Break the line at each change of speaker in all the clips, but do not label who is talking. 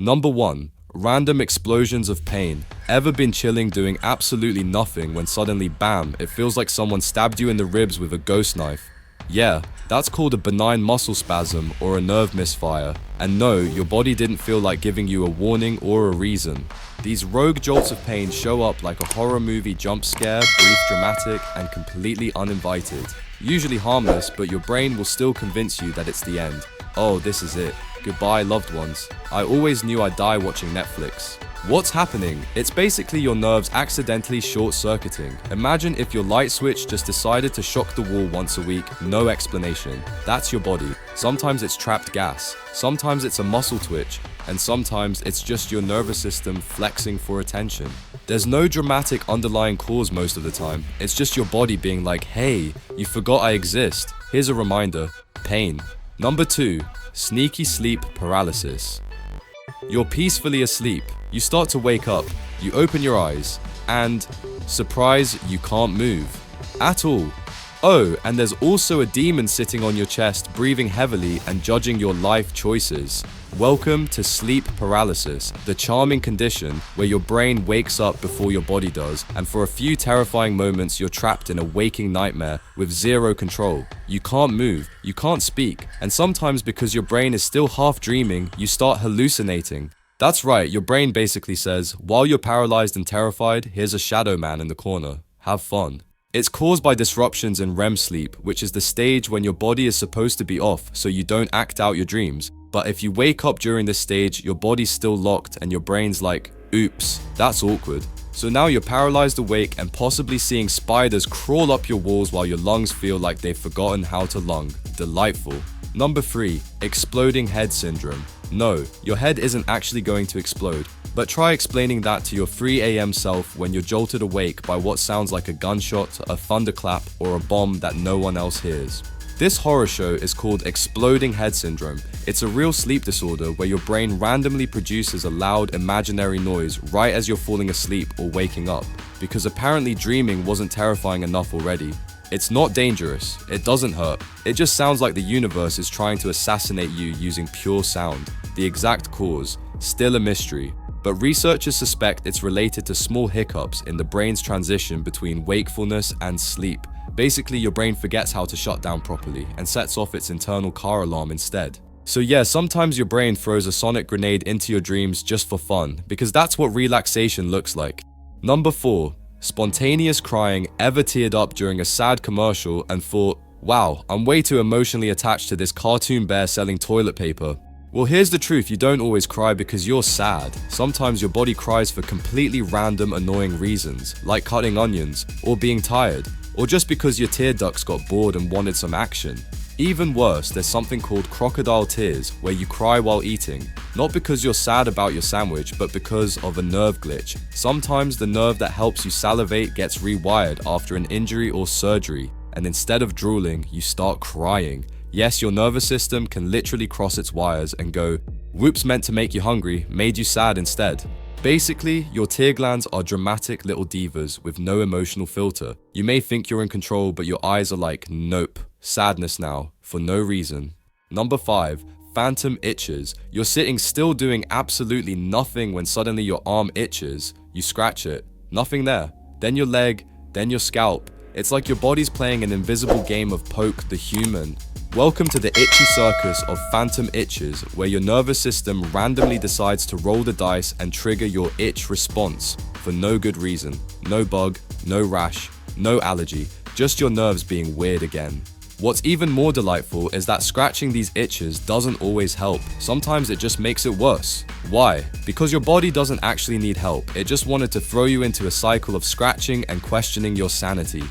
Number 1. Random explosions of pain. Ever been chilling doing absolutely nothing when suddenly bam, it feels like someone stabbed you in the ribs with a ghost knife? Yeah, that's called a benign muscle spasm or a nerve misfire. And no, your body didn't feel like giving you a warning or a reason. These rogue jolts of pain show up like a horror movie jump scare, brief, dramatic, and completely uninvited. Usually harmless, but your brain will still convince you that it's the end. Oh, this is it. Goodbye, loved ones. I always knew I'd die watching Netflix. What's happening? It's basically your nerves accidentally short-circuiting. Imagine if your light switch just decided to shock the wall once a week, no explanation. That's your body. Sometimes it's trapped gas, sometimes it's a muscle twitch, and sometimes it's just your nervous system flexing for attention. There's no dramatic underlying cause most of the time. It's just your body being like, hey, you forgot I exist. Here's a reminder. Pain. Number 2. Sneaky sleep paralysis. You're peacefully asleep. You start to wake up, you open your eyes, and surprise, you can't move at all. Oh, and there's also a demon sitting on your chest, breathing heavily and judging your life choices. Welcome to sleep paralysis, the charming condition where your brain wakes up before your body does, and for a few terrifying moments you're trapped in a waking nightmare with zero control. You can't move, you can't speak, and sometimes because your brain is still half dreaming, you start hallucinating. That's right, your brain basically says, while you're paralyzed and terrified, here's a shadow man in the corner. Have fun. It's caused by disruptions in REM sleep, which is the stage when your body is supposed to be off so you don't act out your dreams. But if you wake up during this stage, your body's still locked and your brain's like, oops, that's awkward. So now you're paralyzed awake and possibly seeing spiders crawl up your walls while your lungs feel like they've forgotten how to lung. Delightful. Number 3. Exploding head syndrome. No, your head isn't actually going to explode. But try explaining that to your 3 a.m. self when you're jolted awake by what sounds like a gunshot, a thunderclap, or a bomb that no one else hears. This horror show is called exploding head syndrome. It's a real sleep disorder where your brain randomly produces a loud imaginary noise right as you're falling asleep or waking up, because apparently dreaming wasn't terrifying enough already. It's not dangerous, it doesn't hurt, it just sounds like the universe is trying to assassinate you using pure sound. The exact cause, still a mystery, but researchers suspect it's related to small hiccups in the brain's transition between wakefulness and sleep. Basically, your brain forgets how to shut down properly and sets off its internal car alarm instead. So yeah, sometimes your brain throws a sonic grenade into your dreams just for fun, because that's what relaxation looks like. Number 4. Spontaneous crying. Ever teared up during a sad commercial and thought, wow, I'm way too emotionally attached to this cartoon bear selling toilet paper? Well, here's the truth, you don't always cry because you're sad. Sometimes your body cries for completely random, annoying reasons, like cutting onions, or being tired, or just because your tear ducts got bored and wanted some action. Even worse, there's something called crocodile tears, where you cry while eating, not because you're sad about your sandwich, but because of a nerve glitch. Sometimes the nerve that helps you salivate gets rewired after an injury or surgery, and instead of drooling, you start crying. Yes, your nervous system can literally cross its wires and go, whoops, meant to make you hungry, made you sad instead. Basically, your tear glands are dramatic little divas with no emotional filter. You may think you're in control, but your eyes are like, nope, sadness now, for no reason. Number 5. Phantom itches. You're sitting still doing absolutely nothing when suddenly your arm itches. You scratch it, nothing there. Then your leg, then your scalp. It's like your body's playing an invisible game of Poke the Human. Welcome to the itchy circus of phantom itches, where your nervous system randomly decides to roll the dice and trigger your itch response for no good reason. No bug, no rash, no allergy, just your nerves being weird again. What's even more delightful is that scratching these itches doesn't always help. Sometimes it just makes it worse. Why? Because your body doesn't actually need help. It just wanted to throw you into a cycle of scratching and questioning your sanity.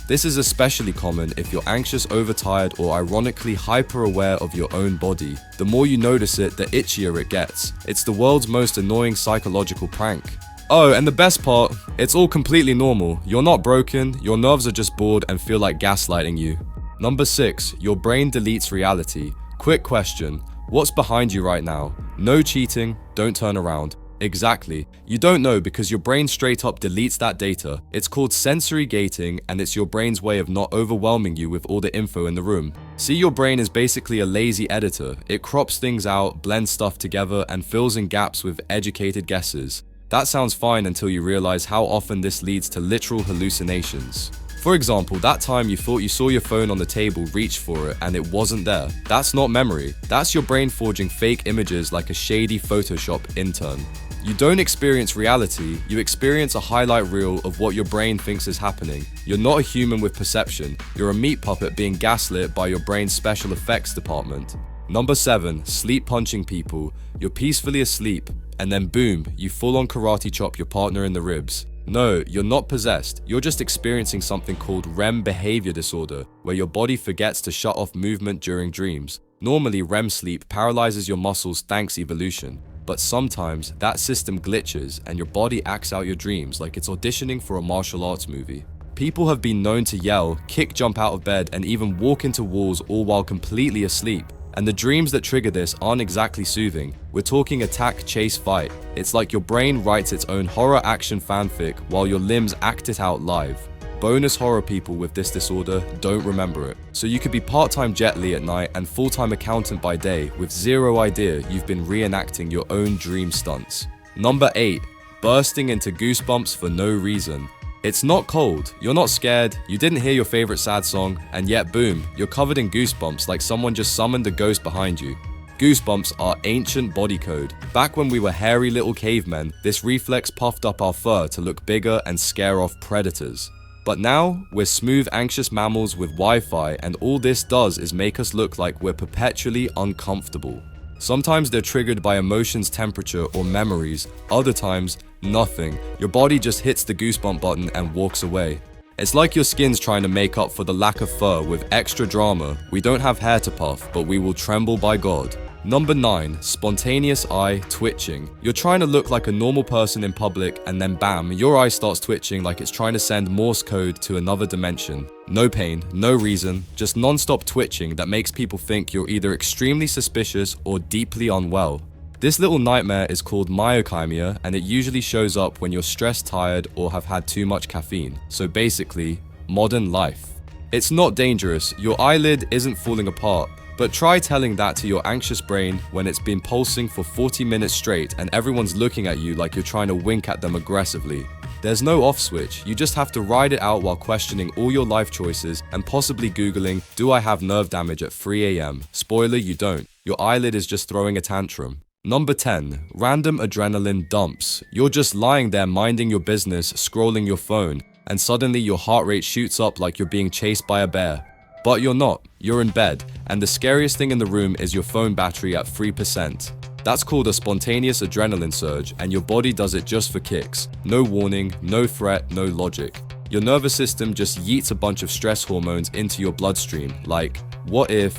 This is especially common if you're anxious, overtired, or ironically hyper-aware of your own body. The more you notice it, the itchier it gets. It's the world's most annoying psychological prank. Oh, and the best part, it's all completely normal. You're not broken, your nerves are just bored and feel like gaslighting you. Number 6, your brain deletes reality. Quick question, what's behind you right now? No cheating, don't turn around. Exactly. You don't know because your brain straight up deletes that data. It's called sensory gating, and it's your brain's way of not overwhelming you with all the info in the room. See, your brain is basically a lazy editor. It crops things out, blends stuff together, and fills in gaps with educated guesses. That sounds fine until you realize how often this leads to literal hallucinations. For example, that time you thought you saw your phone on the table, reach for it, and it wasn't there. That's not memory. That's your brain forging fake images like a shady Photoshop intern. You don't experience reality, you experience a highlight reel of what your brain thinks is happening. You're not a human with perception, you're a meat puppet being gaslit by your brain's special effects department. Number 7, sleep punching people. You're peacefully asleep, and then boom, you full on karate chop your partner in the ribs. No, you're not possessed, you're just experiencing something called REM behavior disorder, where your body forgets to shut off movement during dreams. Normally, REM sleep paralyzes your muscles thanks evolution. But sometimes, that system glitches and your body acts out your dreams like it's auditioning for a martial arts movie. People have been known to yell, kick jump out of bed, and even walk into walls all while completely asleep. And the dreams that trigger this aren't exactly soothing. We're talking attack, chase, fight. It's like your brain writes its own horror action fanfic while your limbs act it out live. Bonus: horror people with this disorder don't remember it. So you could be part-time Jet Li at night and full-time accountant by day with zero idea you've been reenacting your own dream stunts. Number 8, bursting into goosebumps for no reason. It's not cold, you're not scared, you didn't hear your favorite sad song, and yet boom, you're covered in goosebumps like someone just summoned a ghost behind you. Goosebumps are ancient body code. Back when we were hairy little cavemen, this reflex puffed up our fur to look bigger and scare off predators. But now, we're smooth, anxious mammals with Wi-Fi, and all this does is make us look like we're perpetually uncomfortable. Sometimes they're triggered by emotions, temperature, or memories. Other times, nothing. Your body just hits the goosebump button and walks away. It's like your skin's trying to make up for the lack of fur with extra drama. We don't have hair to puff, but we will tremble by God. Number 9, spontaneous eye twitching. You're trying to look like a normal person in public, and then bam, your eye starts twitching like it's trying to send Morse code to another dimension. No pain, no reason, just non-stop twitching that makes people think you're either extremely suspicious or deeply unwell. This little nightmare is called myokymia, and it usually shows up when you're stressed, tired, or have had too much caffeine. So basically, modern life. It's not dangerous, your eyelid isn't falling apart, but try telling that to your anxious brain when it's been pulsing for 40 minutes straight and everyone's looking at you like you're trying to wink at them aggressively. There's no off switch, you just have to ride it out while questioning all your life choices and possibly googling, do I have nerve damage at 3 AM? Spoiler, you don't. Your eyelid is just throwing a tantrum. Number 10, random adrenaline dumps. You're just lying there minding your business, scrolling your phone, and suddenly your heart rate shoots up like you're being chased by a bear. But you're not, you're in bed, and the scariest thing in the room is your phone battery at 3%. That's called a spontaneous adrenaline surge, and your body does it just for kicks. No warning, no threat, no logic. Your nervous system just yeets a bunch of stress hormones into your bloodstream, like, what if,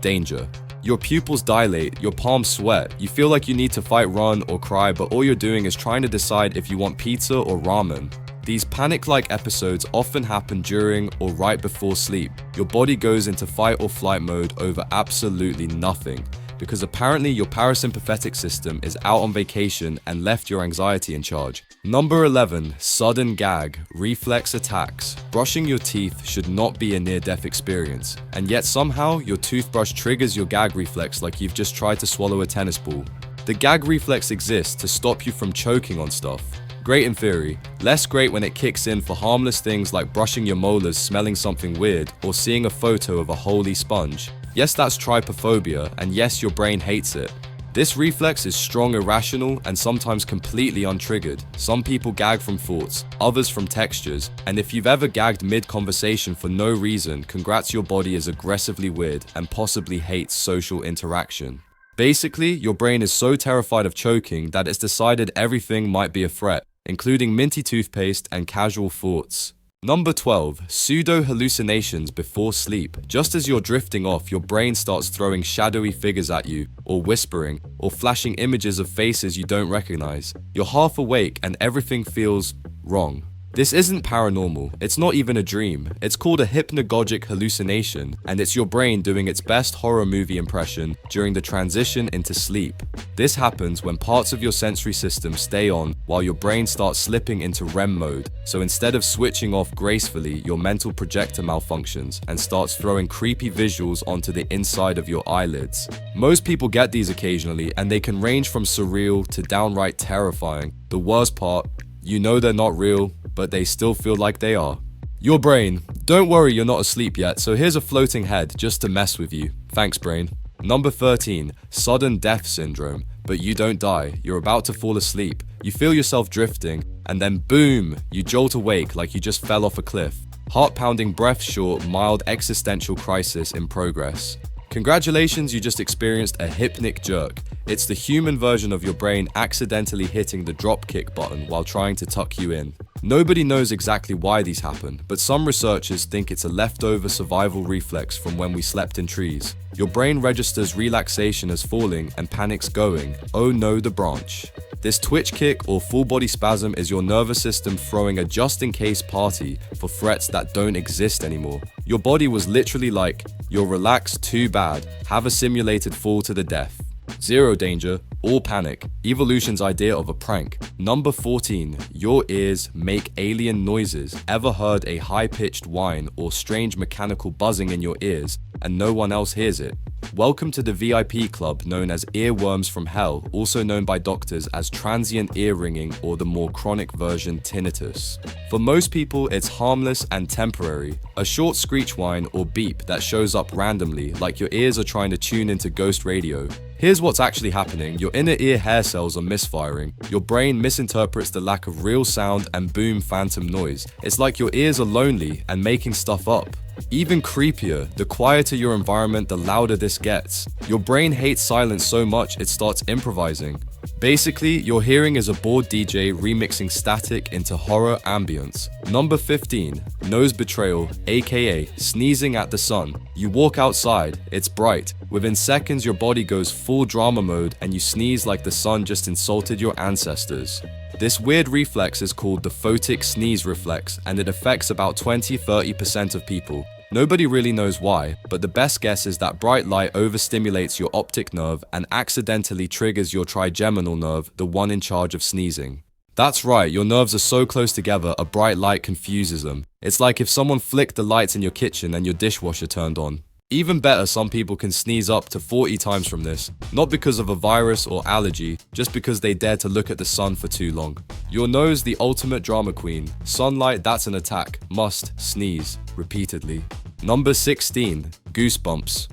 danger. Your pupils dilate, your palms sweat, you feel like you need to fight, run, or cry, but all you're doing is trying to decide if you want pizza or ramen. These panic-like episodes often happen during or right before sleep. Your body goes into fight or flight mode over absolutely nothing, because apparently your parasympathetic system is out on vacation and left your anxiety in charge. Number 11, sudden gag, reflex attacks. Brushing your teeth should not be a near-death experience, and yet somehow your toothbrush triggers your gag reflex like you've just tried to swallow a tennis ball. The gag reflex exists to stop you from choking on stuff. Great in theory, less great when it kicks in for harmless things like brushing your molars, smelling something weird, or seeing a photo of a holy sponge. Yes, that's trypophobia, and yes, your brain hates it. This reflex is strong, irrational, and sometimes completely untriggered. Some people gag from thoughts, others from textures, and if you've ever gagged mid-conversation for no reason, congrats, your body is aggressively weird and possibly hates social interaction. Basically, your brain is so terrified of choking that it's decided everything might be a threat, including minty toothpaste and casual thoughts. Number 12, pseudo-hallucinations before sleep. Just as you're drifting off, your brain starts throwing shadowy figures at you, or whispering, or flashing images of faces you don't recognize. You're half awake and everything feels wrong. This isn't paranormal, it's not even a dream, it's called a hypnagogic hallucination, and it's your brain doing its best horror movie impression during the transition into sleep. This happens when parts of your sensory system stay on while your brain starts slipping into REM mode, so instead of switching off gracefully, your mental projector malfunctions and starts throwing creepy visuals onto the inside of your eyelids. Most people get these occasionally, and they can range from surreal to downright terrifying. The worst part, you know they're not real, but they still feel like they are. Your brain. Don't worry, you're not asleep yet, so here's a floating head just to mess with you. Thanks, brain. Number 13, sudden death syndrome. But you don't die, you're about to fall asleep. You feel yourself drifting, and then boom, you jolt awake like you just fell off a cliff. Heart-pounding, breath-short, mild existential crisis in progress. Congratulations, you just experienced a hypnic jerk. It's the human version of your brain accidentally hitting the dropkick button while trying to tuck you in. Nobody knows exactly why these happen, but some researchers think it's a leftover survival reflex from when we slept in trees. Your brain registers relaxation as falling and panics going, oh no, the branch. This twitch kick or full body spasm is your nervous system throwing a just-in-case party for threats that don't exist anymore. Your body was literally like, you're relaxed too bad, have a simulated fall to the death. Zero danger, all panic. Evolution's idea of a prank. Number 14, your ears make alien noises. Ever heard a high-pitched whine or strange mechanical buzzing in your ears and no one else hears it? Welcome to the VIP club known as earworms from hell, also known by doctors as transient ear ringing or the more chronic version tinnitus. For most people, it's harmless and temporary. A short screech whine or beep that shows up randomly, like your ears are trying to tune into ghost radio. Here's what's actually happening. Your inner ear hair cells are misfiring. Your brain misinterprets the lack of real sound and boom, phantom noise. It's like your ears are lonely and making stuff up. Even creepier, the quieter your environment, the louder this gets. Your brain hates silence so much it starts improvising. Basically, your hearing is a bored DJ remixing static into horror ambience. Number 15, nose betrayal, aka sneezing at the sun. You walk outside, it's bright. Within seconds, your body goes full drama mode and you sneeze like the sun just insulted your ancestors. This weird reflex is called the photic sneeze reflex, and it affects about 20–30% of people. Nobody really knows why, but the best guess is that bright light overstimulates your optic nerve and accidentally triggers your trigeminal nerve, the one in charge of sneezing. That's right, your nerves are so close together a bright light confuses them. It's like if someone flicked the lights in your kitchen and your dishwasher turned on. Even better, some people can sneeze up to 40 times from this, not because of a virus or allergy, just because they dare to look at the sun for too long. Your nose, the ultimate drama queen. Sunlight, that's an attack. Must sneeze repeatedly. Number 16, goosebumps.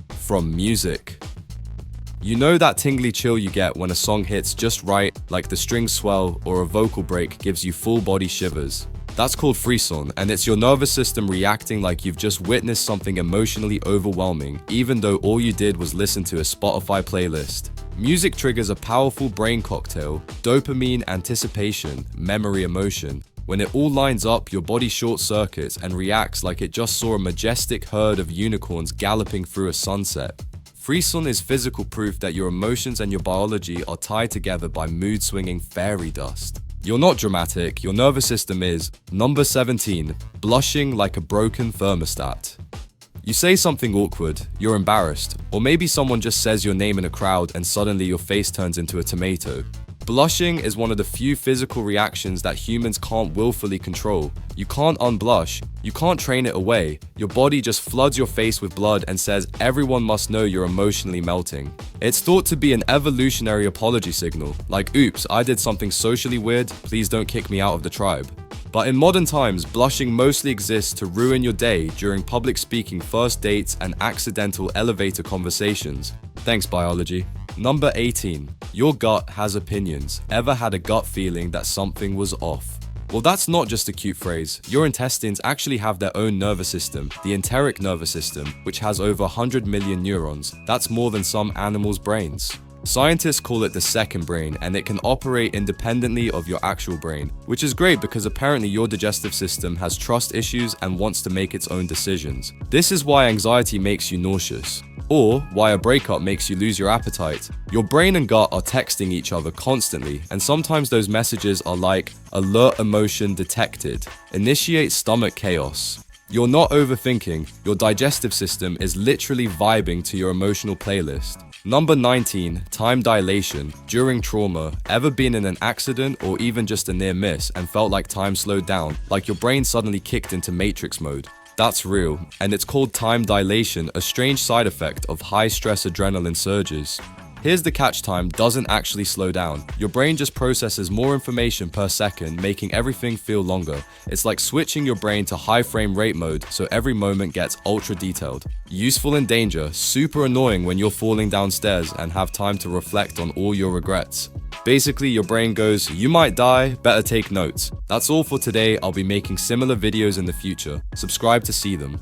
From music. You know that tingly chill you get when a song hits just right, like the strings swell or a vocal break gives you full body shivers. That's called frisson, and it's your nervous system reacting like you've just witnessed something emotionally overwhelming, even though all you did was listen to a Spotify playlist. Music triggers a powerful brain cocktail: dopamine, anticipation, memory, emotion. When it all lines up, your body short circuits and reacts like it just saw a majestic herd of unicorns galloping through a sunset. Frisson is physical proof that your emotions and your biology are tied together by mood-swinging fairy dust. You're not dramatic, your nervous system is. Number 17, blushing like a broken thermostat. You say something awkward, you're embarrassed, or maybe someone just says your name in a crowd and suddenly your face turns into a tomato. Blushing is one of the few physical reactions that humans can't willfully control. You can't unblush, you can't train it away. Your body just floods your face with blood and says everyone must know you're emotionally melting. It's thought to be an evolutionary apology signal, like oops, I did something socially weird, please don't kick me out of the tribe. But in modern times, blushing mostly exists to ruin your day during public speaking, first dates, and accidental elevator conversations. Thanks, biology. Number 18, your gut has opinions. Ever had a gut feeling that something was off? Well, that's not just a cute phrase. Your intestines actually have their own nervous system, the enteric nervous system, which has over 100 million neurons. That's more than some animals' brains. Scientists call it the second brain, and it can operate independently of your actual brain, which is great because apparently your digestive system has trust issues and wants to make its own decisions. This is why anxiety makes you nauseous. Or why a breakup makes you lose your appetite. Your brain and gut are texting each other constantly, and sometimes those messages are like, alert emotion detected, initiate stomach chaos. You're not overthinking, your digestive system is literally vibing to your emotional playlist. Number 19, time dilation. During trauma, ever been in an accident or even just a near miss and felt like time slowed down, like your brain suddenly kicked into Matrix mode? That's real, and it's called time dilation, a strange side effect of high-stress adrenaline surges. Here's the catch: time doesn't actually slow down. Your brain just processes more information per second, making everything feel longer. It's like switching your brain to high frame rate mode, so every moment gets ultra detailed. Useful in danger, super annoying when you're falling downstairs and have time to reflect on all your regrets. Basically, your brain goes, you might die, better take notes. That's all for today. I'll be making similar videos in the future. Subscribe to see them.